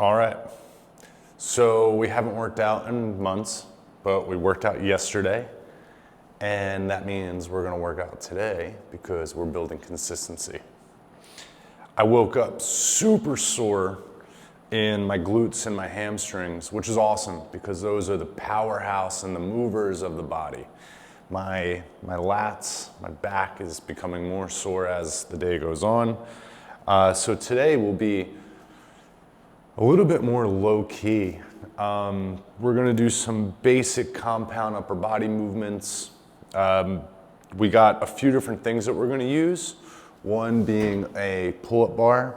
All right. So we haven't worked out in months, but we worked out yesterday. And that means we're gonna work out today because we're building consistency. I woke up super sore in my glutes and my hamstrings, which is awesome because those are the powerhouse and the movers of the body. My lats, my back is becoming more sore as the day goes on. So today will be a little bit more low key. We're gonna do some basic compound upper body movements. We got a few different things that we're gonna use. One being a pull-up bar,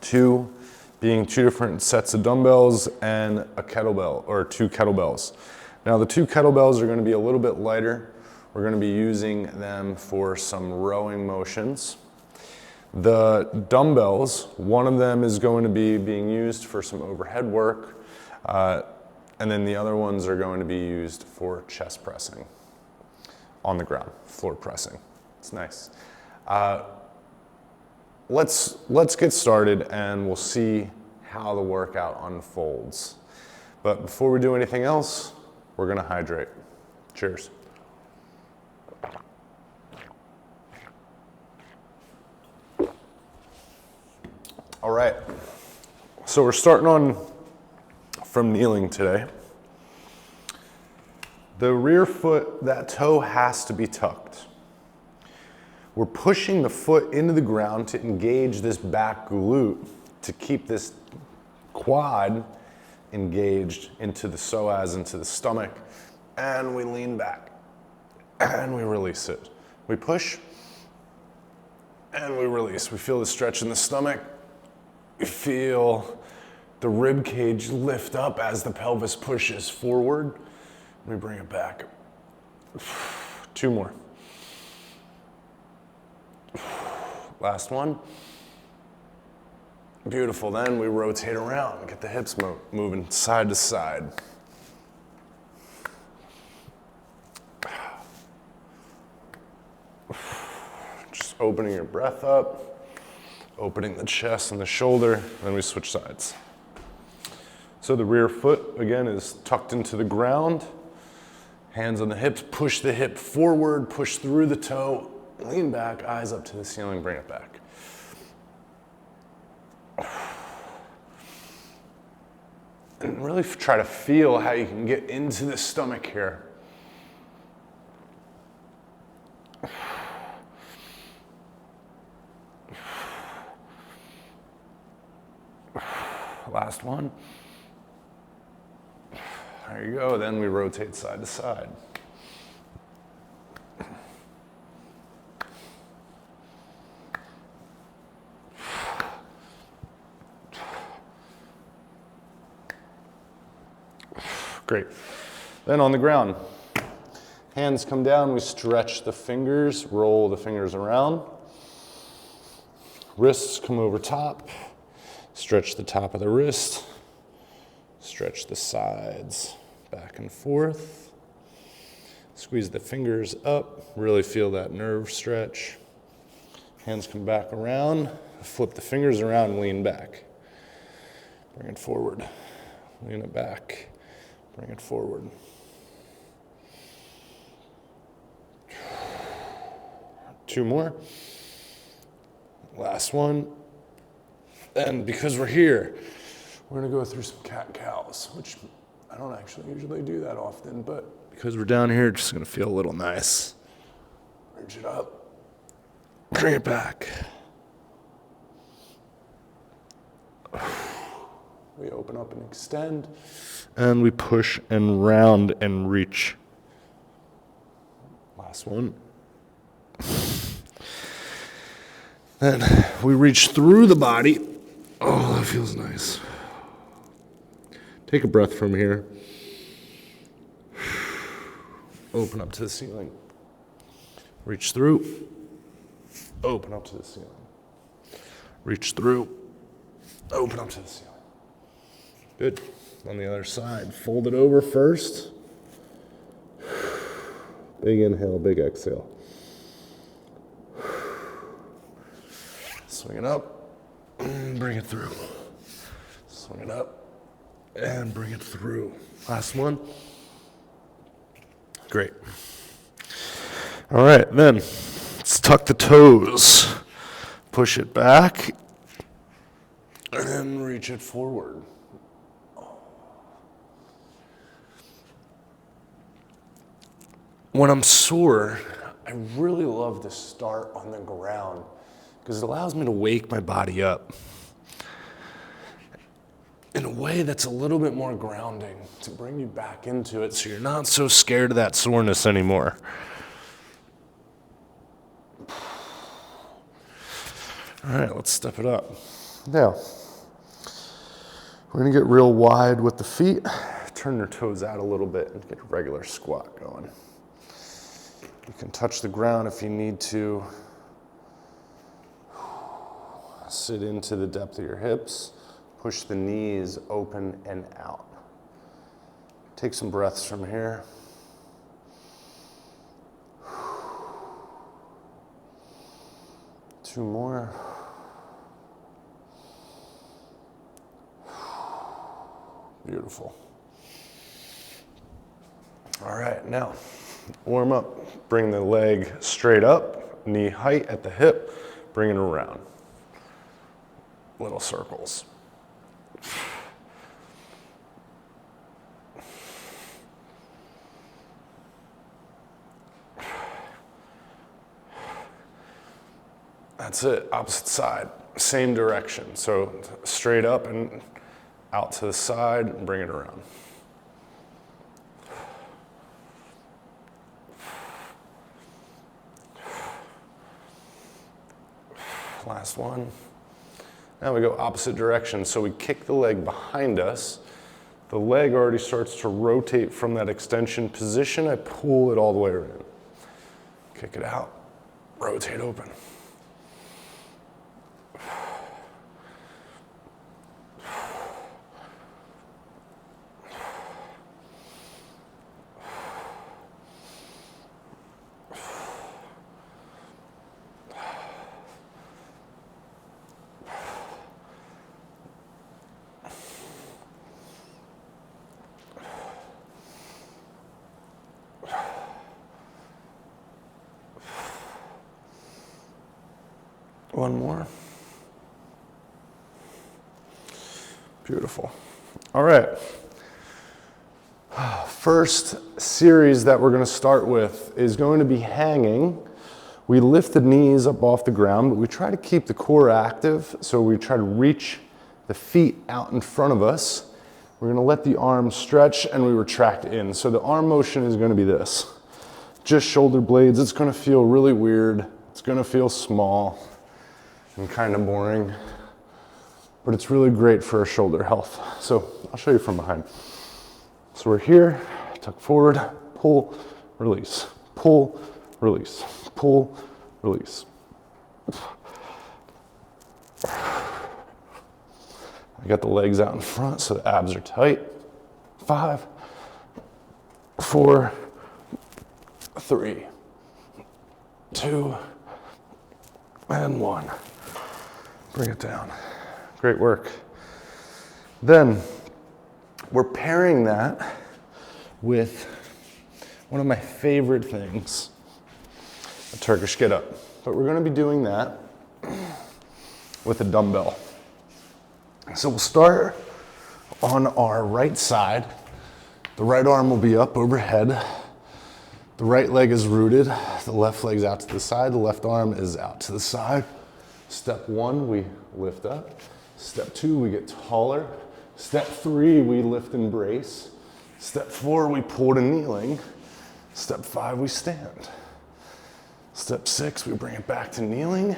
two being two different sets of dumbbells and a kettlebell, or two kettlebells. Now the two kettlebells are gonna be a little bit lighter. We're gonna be using them for some rowing motions. The dumbbells, one of them is going to be being used for some overhead work, and then the other ones are going to be used for chest pressing on the ground, floor pressing. It's nice. Let's get started and we'll see how the workout unfolds. But before we do anything else, we're gonna hydrate. Cheers. All right, so we're starting on from kneeling today. The rear foot, that toe has to be tucked. We're pushing the foot into the ground to engage this back glute to keep this quad engaged into the psoas, into the stomach, and we lean back and we release it. We push and we release. We feel the stretch in the stomach. We feel the rib cage lift up as the pelvis pushes forward. We bring it back. Two more. Last one. Beautiful. Then we rotate around, get the hips moving side to side. Just opening your breath up, opening the chest and the shoulder, then we switch sides. So the rear foot, again, is tucked into the ground. Hands on the hips, push the hip forward, push through the toe, lean back, eyes up to the ceiling, bring it back. And really try to feel how you can get into the stomach here. Last one. There you go, then we rotate side to side. Great. Then on the ground, hands come down, we stretch the fingers, roll the fingers around. Wrists come over top, stretch the top of the wrist, stretch the sides back and forth. Squeeze the fingers up, really feel that nerve stretch. Hands come back around, flip the fingers around, lean back. Bring it forward, lean it back. Bring it forward. Two more. Last one. And because we're here, we're gonna go through some cat-cows, which I don't actually usually do that often, but because we're down here, it's just gonna feel a little nice. Bridge it up, bring it back. We open up and extend. And we push and round and reach. Last one. Then we reach through the body. Oh, that feels nice. Take a breath from here. Open up to the ceiling. Reach through. Open up to the ceiling. Reach through. Open up to the ceiling. Good. On the other side, fold it over first. Big inhale, big exhale. Swing it up, bring it through. Swing it up and bring it through. Last one. Great. All right, then let's tuck the toes. Push it back and then reach it forward. When I'm sore, I really love to start on the ground because it allows me to wake my body up in a way that's a little bit more grounding to bring you back into it so you're not so scared of that soreness anymore. All right, let's step it up. Now, we're gonna get real wide with the feet. Turn your toes out a little bit and get a regular squat going. You can touch the ground if you need to. Sit into the depth of your hips. Push the knees open and out. Take some breaths from here. Two more. Beautiful. All right, now warm up. Bring the leg straight up, knee height at the hip, bring it around. Little circles. That's it, opposite side, same direction. So straight up and out to the side and bring it around. Last one. Now we go opposite direction. So we kick the leg behind us. The leg already starts to rotate from that extension position. I pull it all the way around. Kick it out, rotate open. One more. Beautiful. All right. First series that we're going to start with is going to be hanging. We lift the knees up off the ground, but we try to keep the core active. So we try to reach the feet out in front of us. We're going to let the arms stretch and we retract in. So the arm motion is going to be this. Just shoulder blades. It's going to feel really weird. It's going to feel small and kind of boring, but it's really great for our shoulder health. So I'll show you from behind. So we're here, tuck forward, pull, release, pull, release, pull, release. I got the legs out in front so the abs are tight. 5, 4, 3, 2, and 1. Bring it down. Great work. Then we're pairing that with one of my favorite things, a Turkish get up. But we're going to be doing that with a dumbbell. So we'll start on our right side. The right arm will be up overhead. The right leg is rooted. The left leg's out to the side. The left arm is out to the side. Step 1, we lift up. Step 2, we get taller. Step 3, we lift and brace. Step 4, we pull to kneeling. Step 5, we stand. Step 6, we bring it back to kneeling.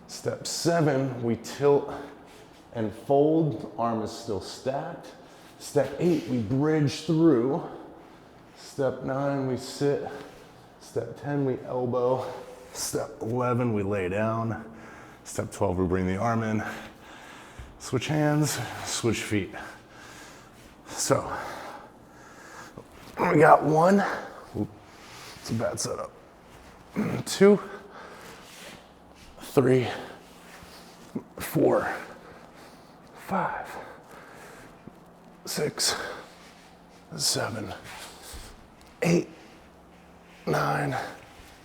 Step 7, we tilt and fold. Arm is still stacked. Step 8, we bridge through. Step 9, we sit. Step 10, we elbow. Step 11, we lay down. Step 12, we bring the arm in. Switch hands, switch feet. So, we got 1. It's a bad setup. 2, 3, 4, 5, 6, 7, 8, 9,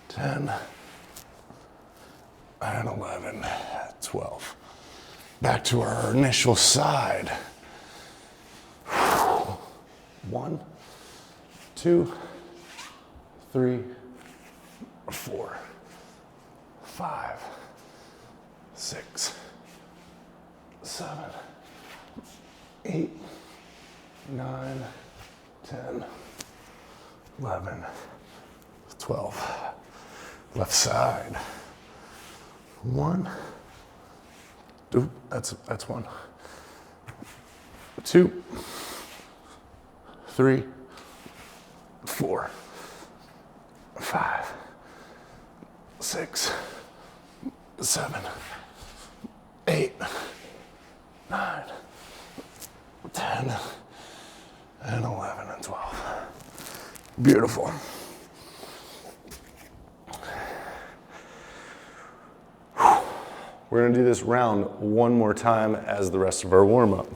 10, and 11, 12. Back to our initial side. 1, 2, 3, 4, 5, 6, 7, 8, 9, 10, 11, 12. Left side. 1, 2, that's 1. 2, 3, 4, 5, 6, 7, 8, 9, 10, and 11 and 12. Beautiful. We're gonna do this round one more time as the rest of our warm-up.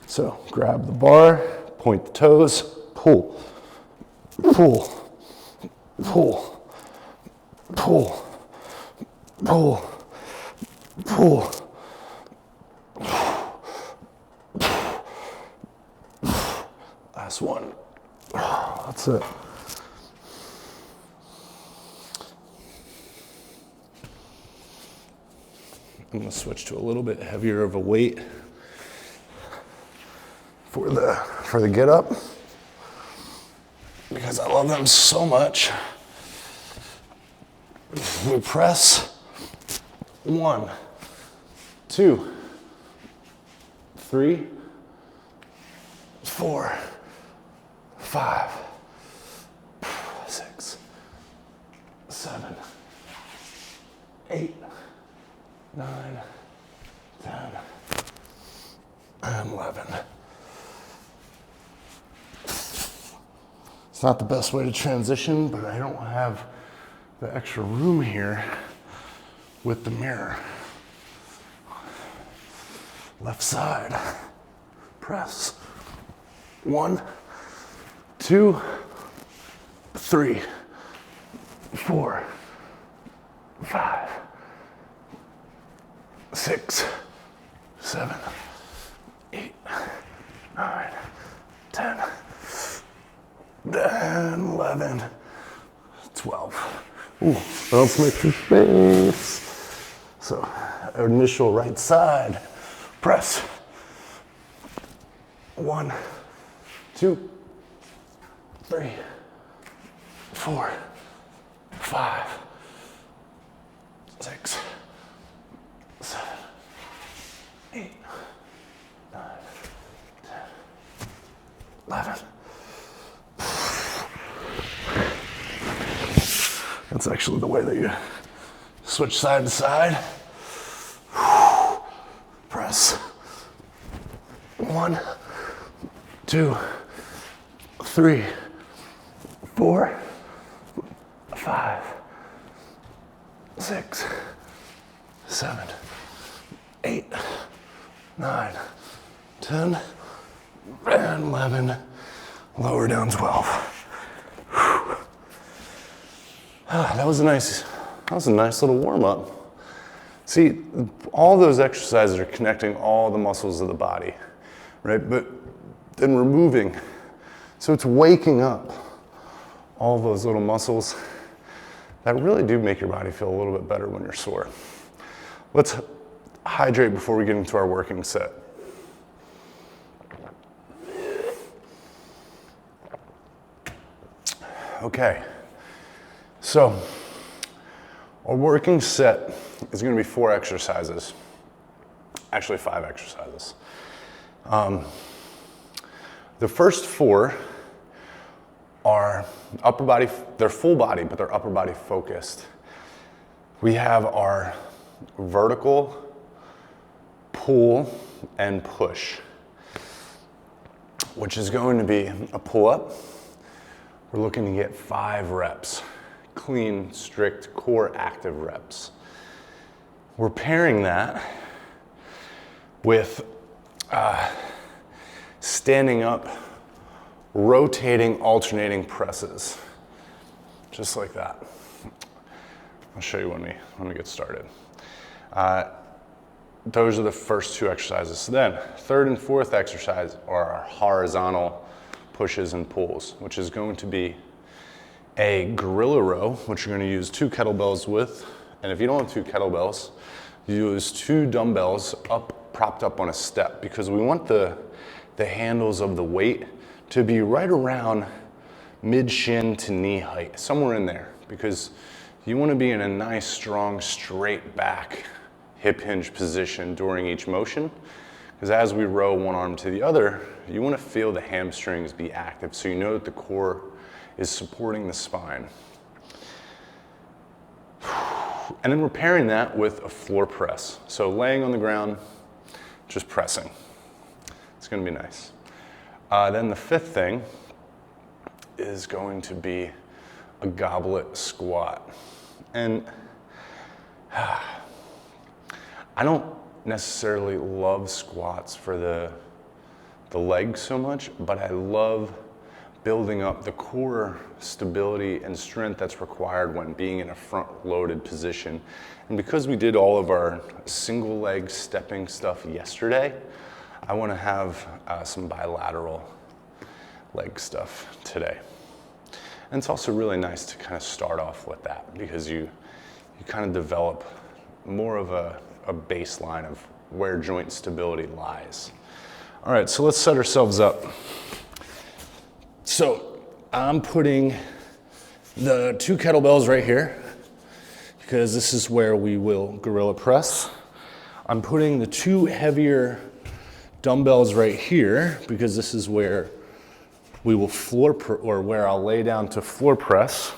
So grab the bar, point the toes, pull, pull, pull, pull, pull, pull. Last one. That's it. I'm gonna switch to a little bit heavier of a weight for the get up because I love them so much. We press 1, 2, 3, 4, 5, 6, 7, 8, 9, 10, and 11. It's not the best way to transition, but I don't have the extra room here with the mirror. Left side, press. 1, 2, 3, 4, 5, 6, 7, 8, 9, 10, and 11, 12. Ooh, let's make some space. So, initial right side, press. 1, 2, 3, 4, 5, 6, 7, 8, 9, 10, 11. That's actually the way that you switch side to side. Press. 1, 2, 3, 4, 5, 6, 7, 8, 9, 10, and 11. Lower down 12. That was a nice little warm up. See, all those exercises are connecting all the muscles of the body, right? But then removing, so it's waking up all those little muscles that really do make your body feel a little bit better when you're sore. Let's hydrate before we get into our working set. Okay, so our working set is going to be 4 exercises, actually 5 exercises. The first 4 are upper body, they're full body, but they're upper body focused. We have our vertical, pull, and push, which is going to be a pull-up. We're looking to get 5 reps, clean, strict, core active reps. we're pairing that with standing up, rotating, alternating presses, just like that. I'll show you when we get started. Those are the first two exercises. So then, third and fourth exercise are our horizontal pushes and pulls, which is going to be a gorilla row, which you're going to use 2 kettlebells with. And if you don't have 2 kettlebells, you use 2 dumbbells propped up on a step, because we want the handles of the weight to be right around mid-shin to knee height, somewhere in there, because you want to be in a nice, strong, straight back hip hinge position during each motion. Because as we row one arm to the other, you want to feel the hamstrings be active, so you know that the core is supporting the spine. And then we're pairing that with a floor press. So laying on the ground, just pressing. It's going to be nice. Then the fifth thing is going to be a goblet squat. And I don't necessarily love squats for the legs so much, but I love building up the core stability and strength that's required when being in a front-loaded position. And because we did all of our single leg stepping stuff yesterday, I want to have some bilateral leg stuff today. And it's also really nice to kind of start off with that, because you kind of develop more of a baseline of where joint stability lies. All right, so let's set ourselves up. So I'm putting the 2 kettlebells right here, because this is where we will gorilla press. I'm putting the 2 heavier dumbbells right here, because this is where we will where I'll lay down to floor press.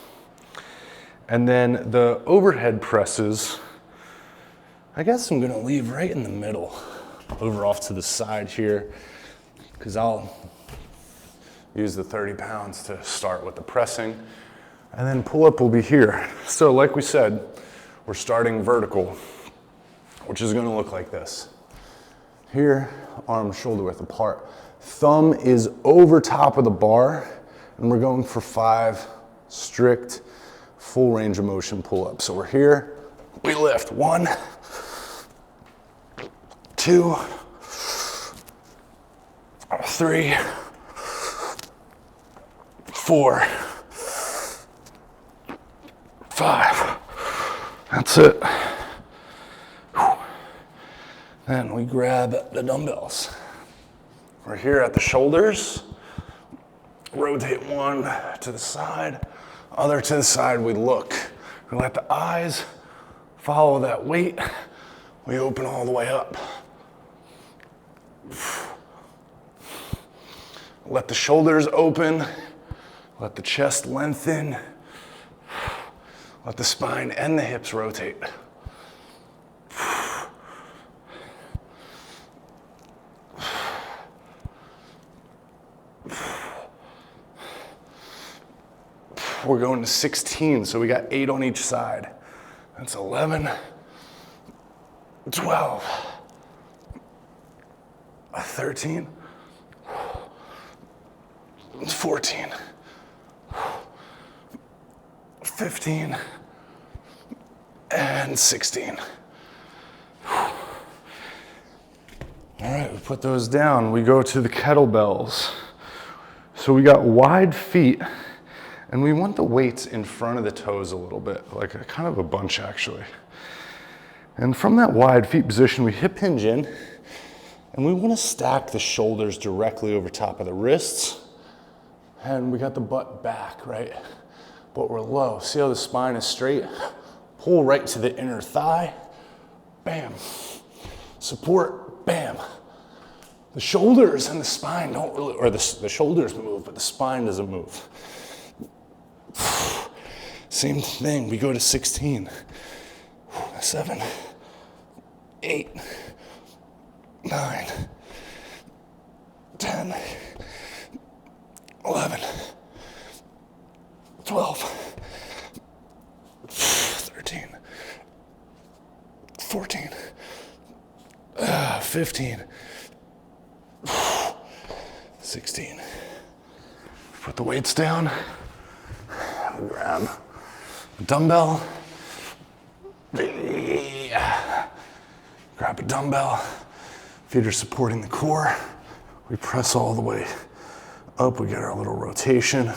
And then the overhead presses, I guess I'm gonna leave right in the middle, over off to the side here, because I'll use the 30 pounds to start with the pressing, and then pull up will be here. So like we said, we're starting vertical, which is gonna look like this. Here, arms shoulder width apart. Thumb is over top of the bar, and we're going for 5 strict full range of motion pull-ups. So we're here, we lift 1, 2, 3, 4, 5. That's it. Then we grab the dumbbells. We're here at the shoulders. Rotate one to the side, other to the side. We look. We let the eyes follow that weight. We open all the way up. Let the shoulders open. Let the chest lengthen. Let the spine and the hips rotate. We're going to 16, so we got 8 on each side. That's 11, 12, 13, 14, 15, and 16. All right, we put those down. We go to the kettlebells. So we got wide feet, and we want the weights in front of the toes a little bit, like a kind of a bunch actually. And from that wide feet position, we hip hinge in, and we want to stack the shoulders directly over top of the wrists. And we got the butt back, right? But we're low. See how the spine is straight? Pull right to the inner thigh. Bam. Support. Bam. The shoulders and the spine don't really, or the shoulders move, but the spine doesn't move. Same thing, we go to 16, 7, 8, 9, 10, 11, 12, 13, 14, 15, 16. Put the weights down. Grab a dumbbell. Grab a dumbbell. Feet are supporting the core. We press all the way up. We get our little rotation.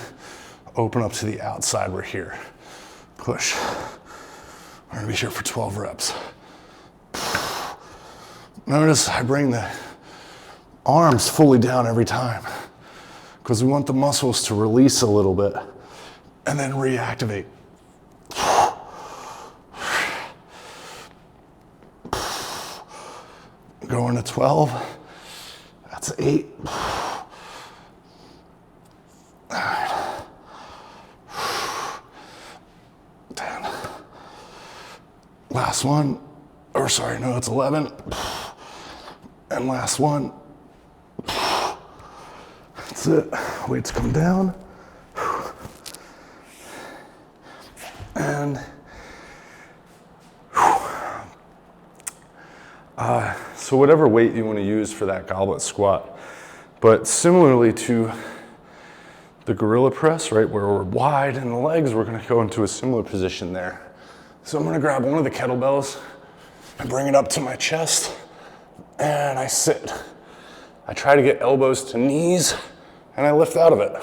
Open up to the outside. We're here. Push. We're gonna be here for 12 reps. Notice I bring the arms fully down every time because we want the muscles to release a little bit and then reactivate. Going to 12. That's 8. All right. 10. Last one. Or sorry, no, it's 11. And last one. That's it. Weights come down. And so whatever weight you want to use for that goblet squat, but similarly to the gorilla press, right, where we're wide in the legs, we're going to go into a similar position there. So I'm going to grab one of the kettlebells and bring it up to my chest, and I sit. I try to get elbows to knees, and I lift out of it.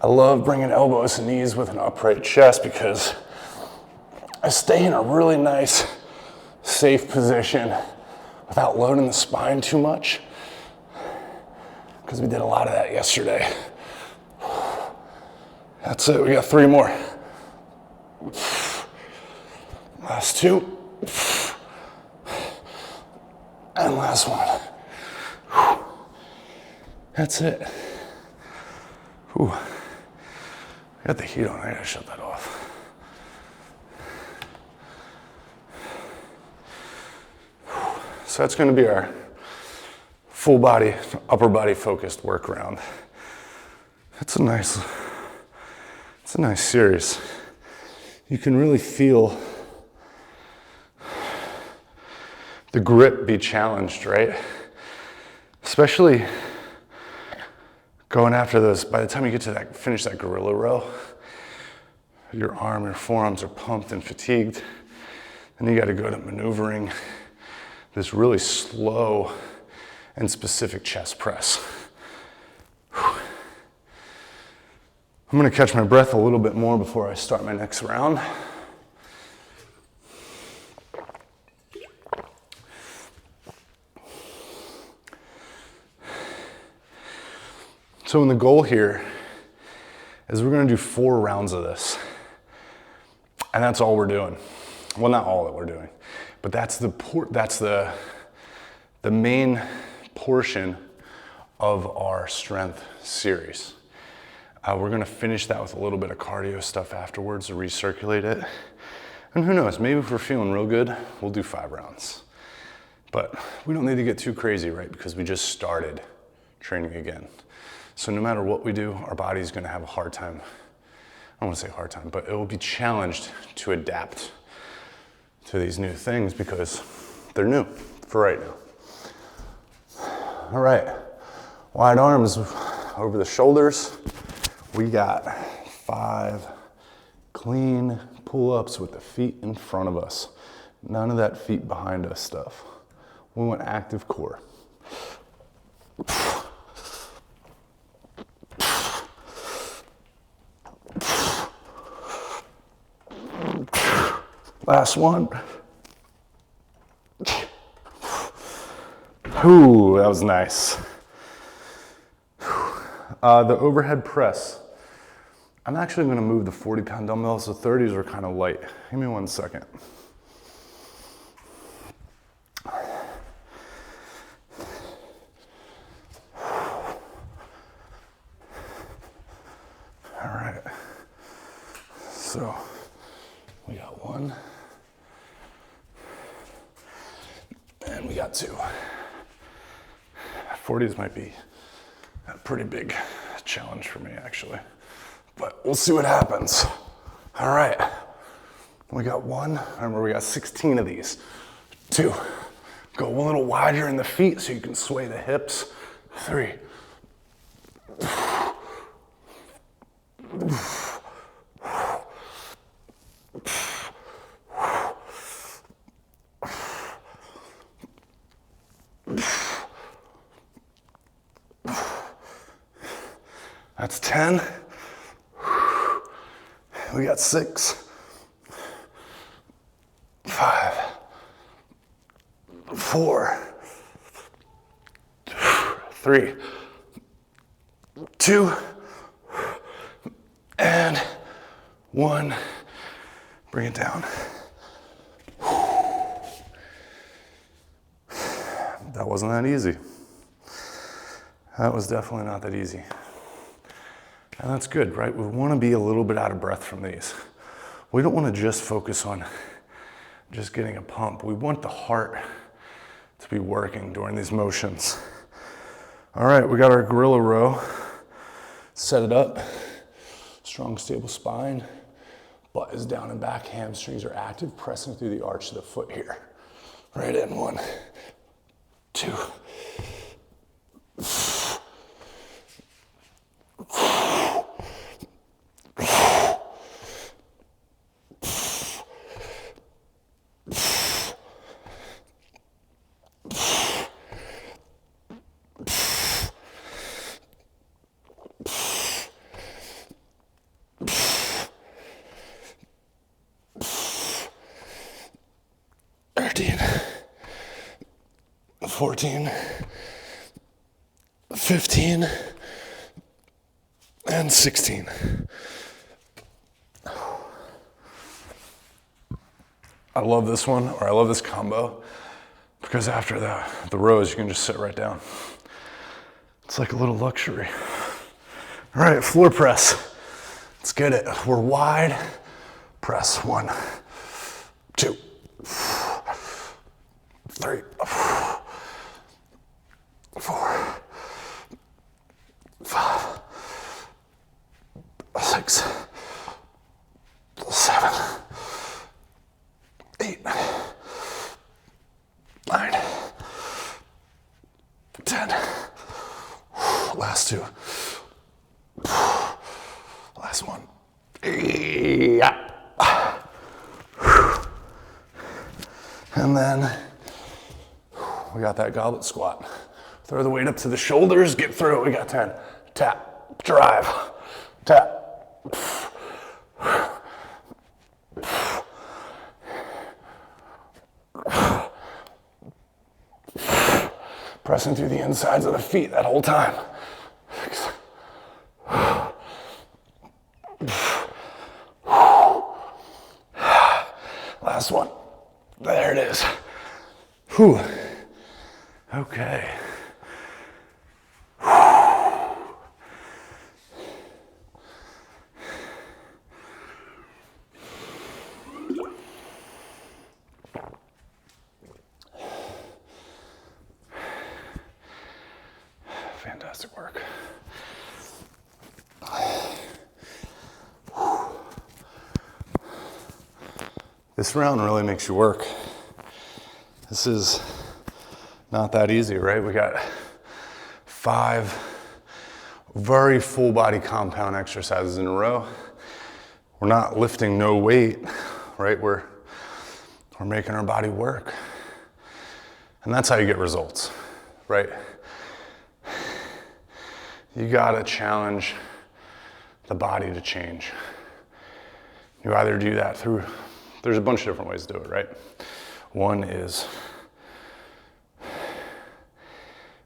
I love bringing elbows and knees with an upright chest because I stay in a really nice, safe position without loading the spine too much, because we did a lot of that yesterday. That's it, we got 3 more. Last 2. And last one. That's it. Whew. I got the heat on, I gotta shut that off. So that's gonna be our full body, upper body focused work round. It's a nice series. You can really feel the grip be challenged, right? Especially going after those, by the time you get to that, finish that gorilla row, your forearms are pumped and fatigued, and you gotta go to maneuvering this really slow and specific chest press. Whew. I'm gonna catch my breath a little bit more before I start my next round. So the goal here is we're gonna do 4 rounds of this. And that's all we're doing. Well, not all that we're doing, but that's the main portion of our strength series. We're gonna finish that with a little bit of cardio stuff afterwards to recirculate it. And who knows, maybe if we're feeling real good, we'll do 5 rounds. But we don't need to get too crazy, right? Because we just started training again. So no matter what we do, our body's gonna have a hard time. I don't wanna say hard time, but it will be challenged to adapt to these new things because they're new for right now. All right, wide arms over the shoulders. We got 5 clean pull-ups with the feet in front of us. None of that feet behind us stuff. We want active core. Last one. Ooh, that was nice. The overhead press. I'm actually gonna move the 40-pound dumbbells. The 30s are kind of light. Give me 1 second. All right, so we got 1, and we got 2. 40s might be a pretty big challenge for me, actually. But we'll see what happens. All right. We got 1. Remember, we got 16 of these. 2. Go a little wider in the feet so you can sway the hips. 3. That's 10. We got 6, 5, 4, 3, 2, and 1. Bring it down. That wasn't that easy. That was definitely not that easy. And that's good, right? We want to be a little bit out of breath from these. We don't want to just focus on just getting a pump. We want the heart to be working during these motions. All right, we got our gorilla row. Set it up. Strong, stable spine. Butt is down and back. Hamstrings are active, pressing through the arch of the foot here. Right in. 1, 2. 13, 14, 15, and 16. I love this one, or I love this combo, because after the rows, you can just sit right down. It's like a little luxury. All right, floor press. Let's get it. We're wide. Press. 1, 2, 3, 4, 5, 6, 7, 8, 9, 10. Last 2. Last 1. Yeah. And then we got that goblet squat. Throw the weight up to the shoulders, get through it. We got 10. Tap, drive, tap. Pressing through the insides of the feet that whole time. 6. Last one. There it is. Whew. Okay. Fantastic work. This round really makes you work. This is not that easy, right? We got 5 very full body compound exercises in a row. We're not lifting no weight, right? We're making our body work. And that's how you get results, right? You gotta challenge the body to change. You either do that through, there's a bunch of different ways to do it, right? One is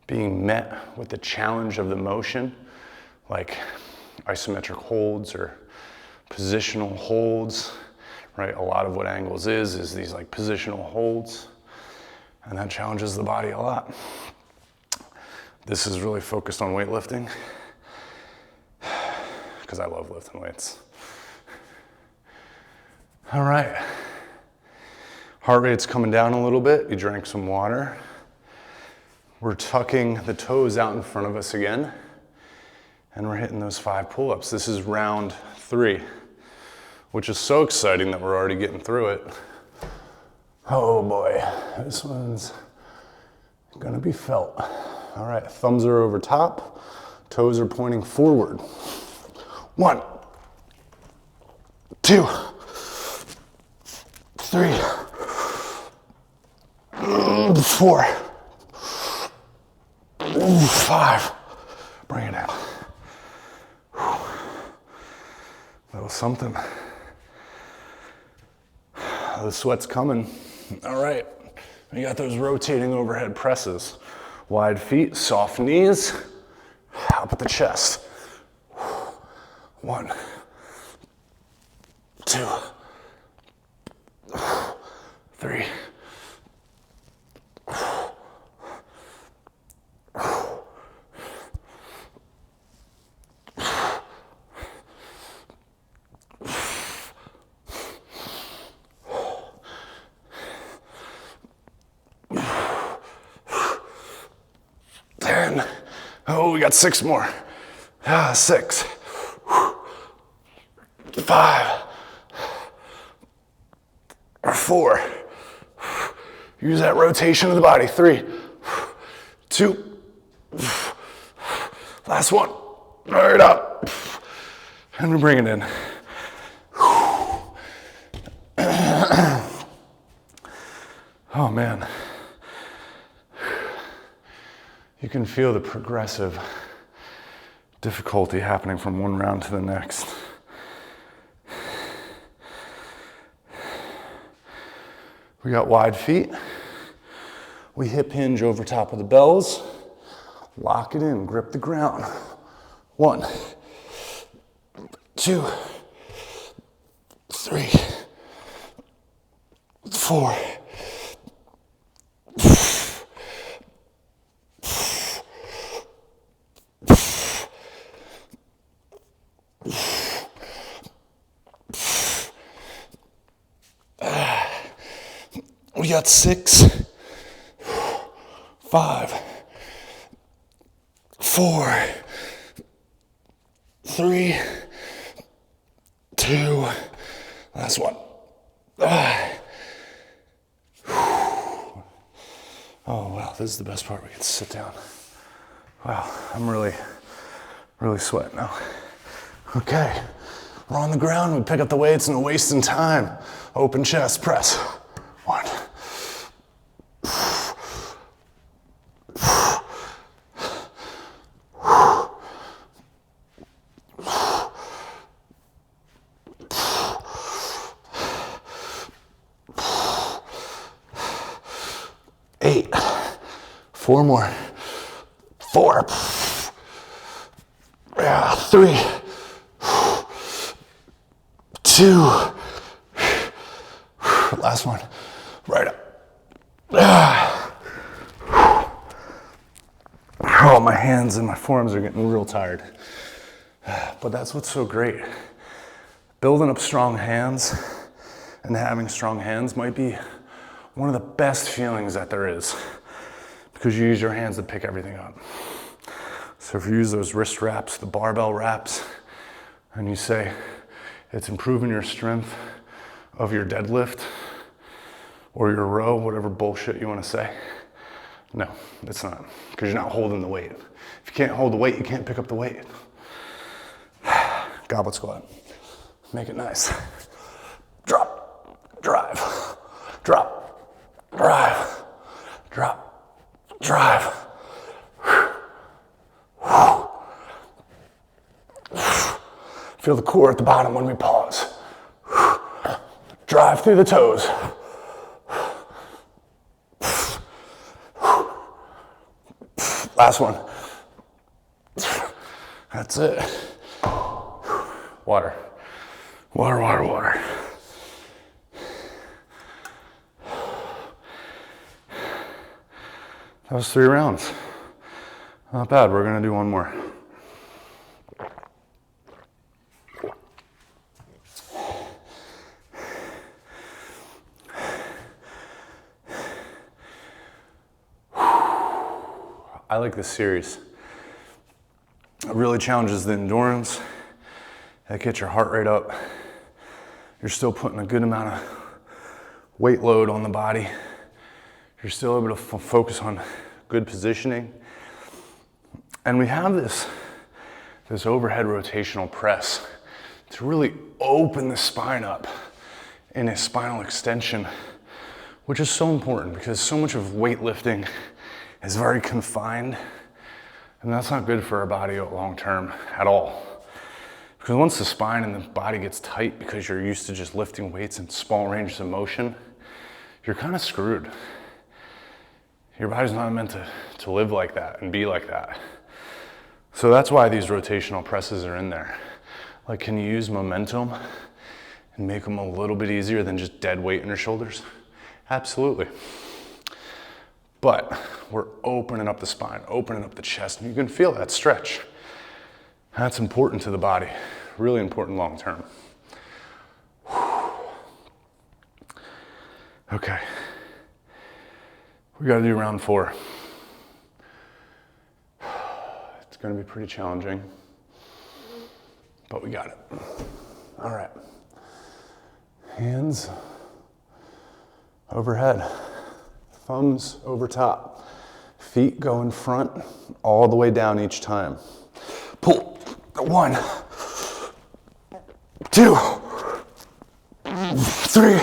being met with the challenge of the motion, like isometric holds or positional holds, right? A lot of what angles is these like positional holds, and that challenges the body a lot. This is really focused on weightlifting because I love lifting weights. All right. Heart rate's coming down a little bit. You drank some water. We're tucking the toes out in front of us again, and we're hitting those 5 pull-ups. This is round 3, which is so exciting that we're already getting through it. Oh boy, this one's gonna be felt. All right, thumbs are over top, toes are pointing forward. 1, 2, 3, 4, 5. Bring it out. That was something. The sweat's coming. All right, we got those rotating overhead presses. Wide feet, soft knees, up at the chest. 1, 2, 3. Oh, we got 6 more. 6. 5. 4. Use that rotation of the body. 3, 2. Last one. Right up. And we bring it in. Oh man. You can feel the progressive difficulty happening from one round to the next. We got wide feet. We hip hinge over top of the bells. Lock it in, grip the ground. 1, 2, 3, 4. We got 6, 5, 4, 3, 2, last one. Oh wow, this is the best part. We get to sit down. Wow, I'm really sweating now. Okay, we're on the ground. We pick up the weights and wasting time. Open chest press. 1. 8. 4 more. 4. 3. 2. Last one. Right up. Oh, my hands and my forearms are getting real tired. But that's what's so great. Building up strong hands and having strong hands might be one of the best feelings that there is, because you use your hands to pick everything up. So if you use those wrist wraps, the barbell wraps, and you say it's improving your strength of your deadlift or your row, whatever bullshit you want to say, no, it's not, because you're not holding the weight. If you can't hold the weight, you can't pick up the weight. Goblet squat. Make it nice. Drop, drive, drop, drive, drop, drive. Feel the core at the bottom when we pause. Drive through the toes. Last one. That's it. Water. Water, water, water. That was 3 rounds. Not bad. We're gonna do one more. I like this series. It really challenges the endurance. That gets your heart rate up. You're still putting a good amount of weight load on the body. You're still able to focus on good positioning. And we have this overhead rotational press to really open the spine up in a spinal extension, which is so important because so much of weightlifting is very confined, and that's not good for our body long term at all. Because once the spine and the body gets tight because you're used to just lifting weights in small ranges of motion, you're kind of screwed. Your body's not meant to live like that and be like that. So that's why these rotational presses are in there. Like, can you use momentum and make them a little bit easier than just dead weight in your shoulders? Absolutely. But we're opening up the spine, opening up the chest, and you can feel that stretch. That's important to the body, really important long term. Okay, we gotta do round 4. It's gonna be pretty challenging, but we got it. All right, hands overhead, thumbs over top, feet go in front, all the way down each time. Pull. 1, 2, 3,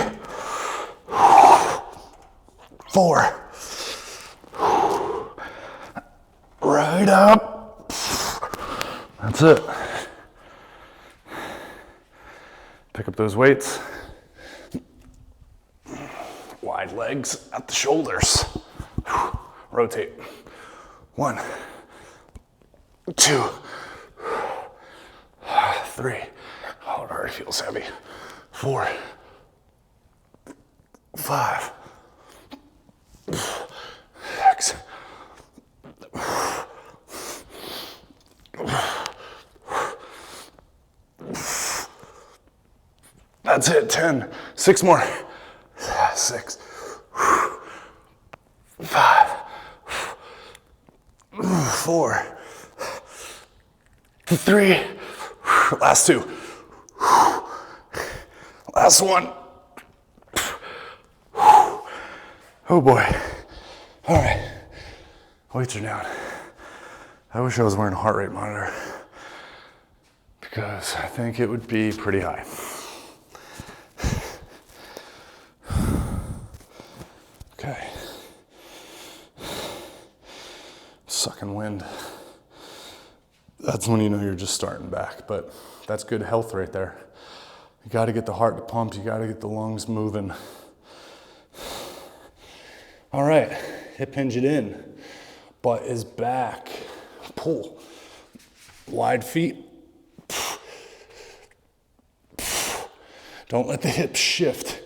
4. Right up. That's it. Pick up those weights. Wide legs at the shoulders. Rotate. 1, 2, 3. Oh, it already feels heavy. 4, 5, 6. That's it, 10. 6 more. 6, 5, 4, 3. Last 2. Last 1. Oh boy. All right. Weights are down. I wish I was wearing a heart rate monitor because I think it would be pretty high. Okay. Sucking wind. That's when you know you're just starting back, but that's good health right there. You got to get the heart pumped. You got to get the lungs moving. All right, hip hinge it in. Butt is back. Pull. Wide feet. Don't let the hips shift.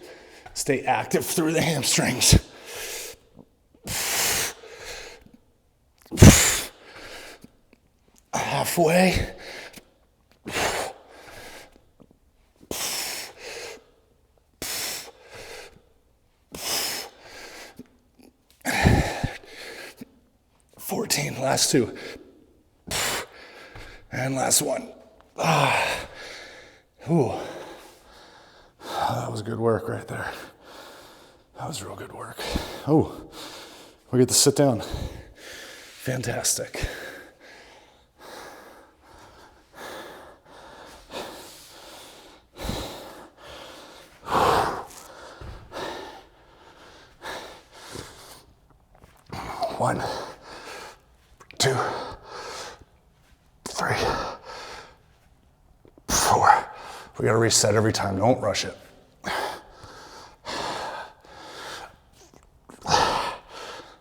Stay active through the hamstrings. Halfway. Last 2. And last 1. Ooh. That was good work right there. That was real good work. Oh, we get to sit down. Fantastic. One, 2, 3, 4. We gotta reset every time, don't rush it.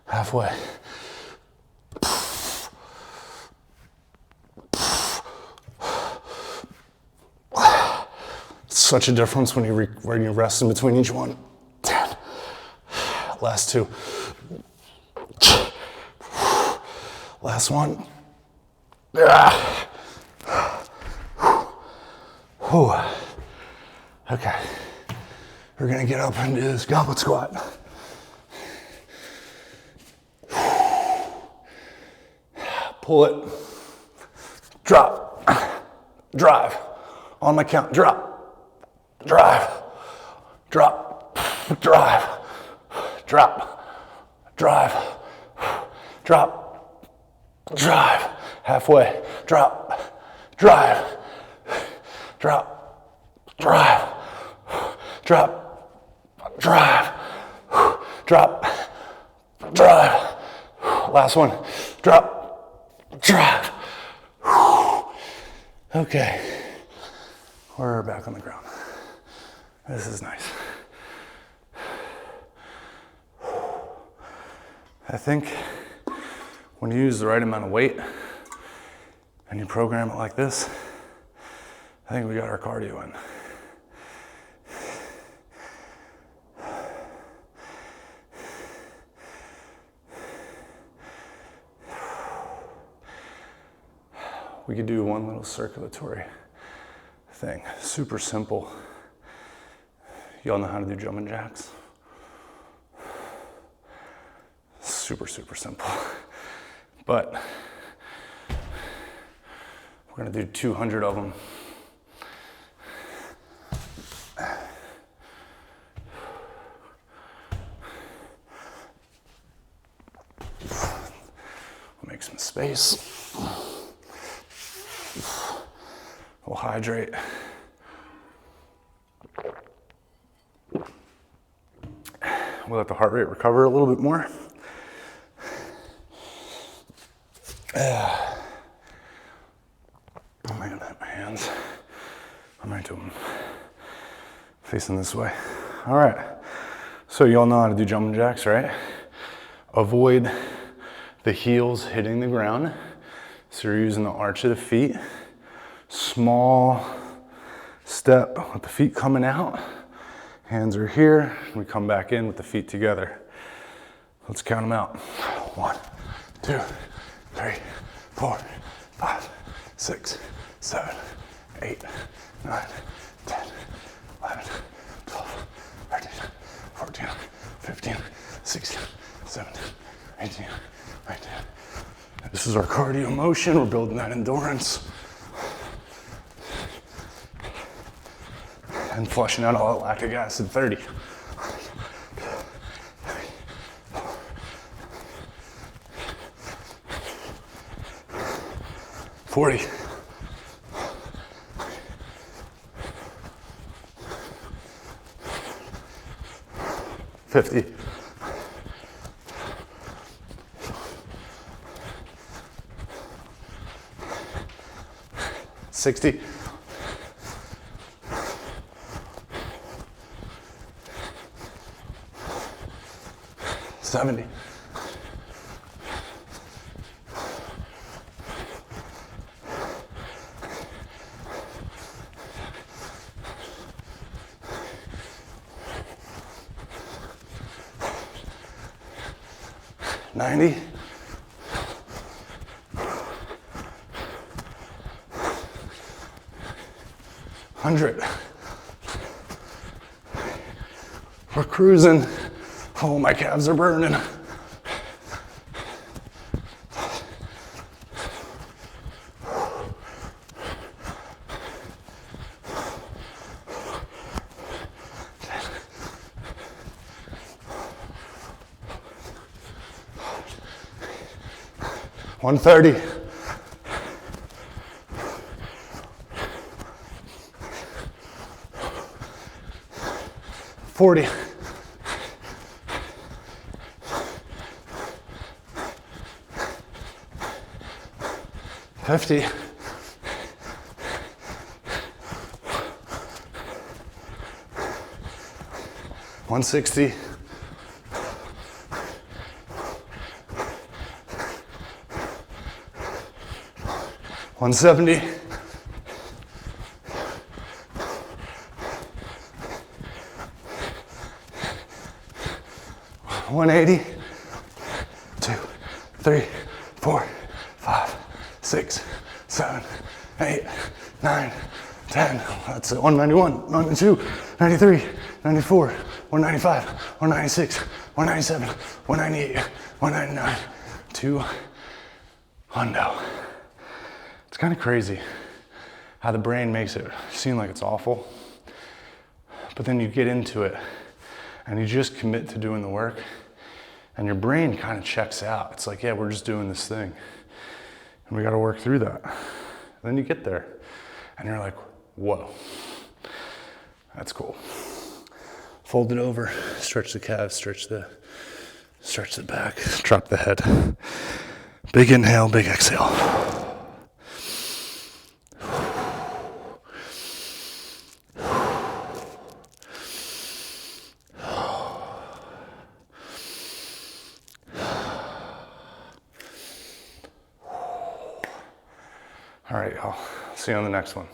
Halfway. Such a difference when you rest in between each one. 10. Last 2. Last 1. Whew. Okay. We're gonna get up and do this goblet squat. pull it, drop, drive. On my count, drop, drive, drop, drive, drop, drive, drop, drive. Halfway, drop, drive, drop, drive, drop, drive, drop, drive. Last one, drop, drive. Okay, we're back on the ground. This is nice. I think when you use the right amount of weight and you program it like this, I think we got our cardio in. We could do one little circulatory thing, super simple. Y'all know how to do jumping jacks? Super, super simple. But we're gonna do 200 of them. We'll make some space. We'll hydrate. We'll let the heart rate recover a little bit more. I'm gonna hit my hands. I'm gonna do them facing this way. All right. So you all know how to do jumping jacks, right? Avoid the heels hitting the ground. So you're using the arch of the feet. Small step with the feet coming out. Hands are here. We come back in with the feet together. Let's count them out. 1, 2, 3, 4, 5, 6, 7, 8, 9, 10, 11, 12, 13, 14, 15, 16, 17, 18, 19. This is our cardio motion. We're building that endurance. And flushing out all that lactic acid. 30. 40. 50. 60. 70. 90. 100. We're cruising. Oh, my calves are burning. $130. 40. 50. 160. 170. 180. 2, 3, 4, 5, 6, 7, 8, 9, 10. That's it. 191, 92, 93, 94, 195, 196, 197, 198, 199, 2, Hundo. It's kind of crazy how the brain makes it seem like it's awful, but then you get into it and you just commit to doing the work and your brain kind of checks out. It's like, yeah, we're just doing this thing and we got to work through that. And then you get there and you're like, whoa, that's cool. Fold it over, stretch the calves, stretch the back, drop the head. Big inhale, big exhale. All right, y'all. See you on the next one.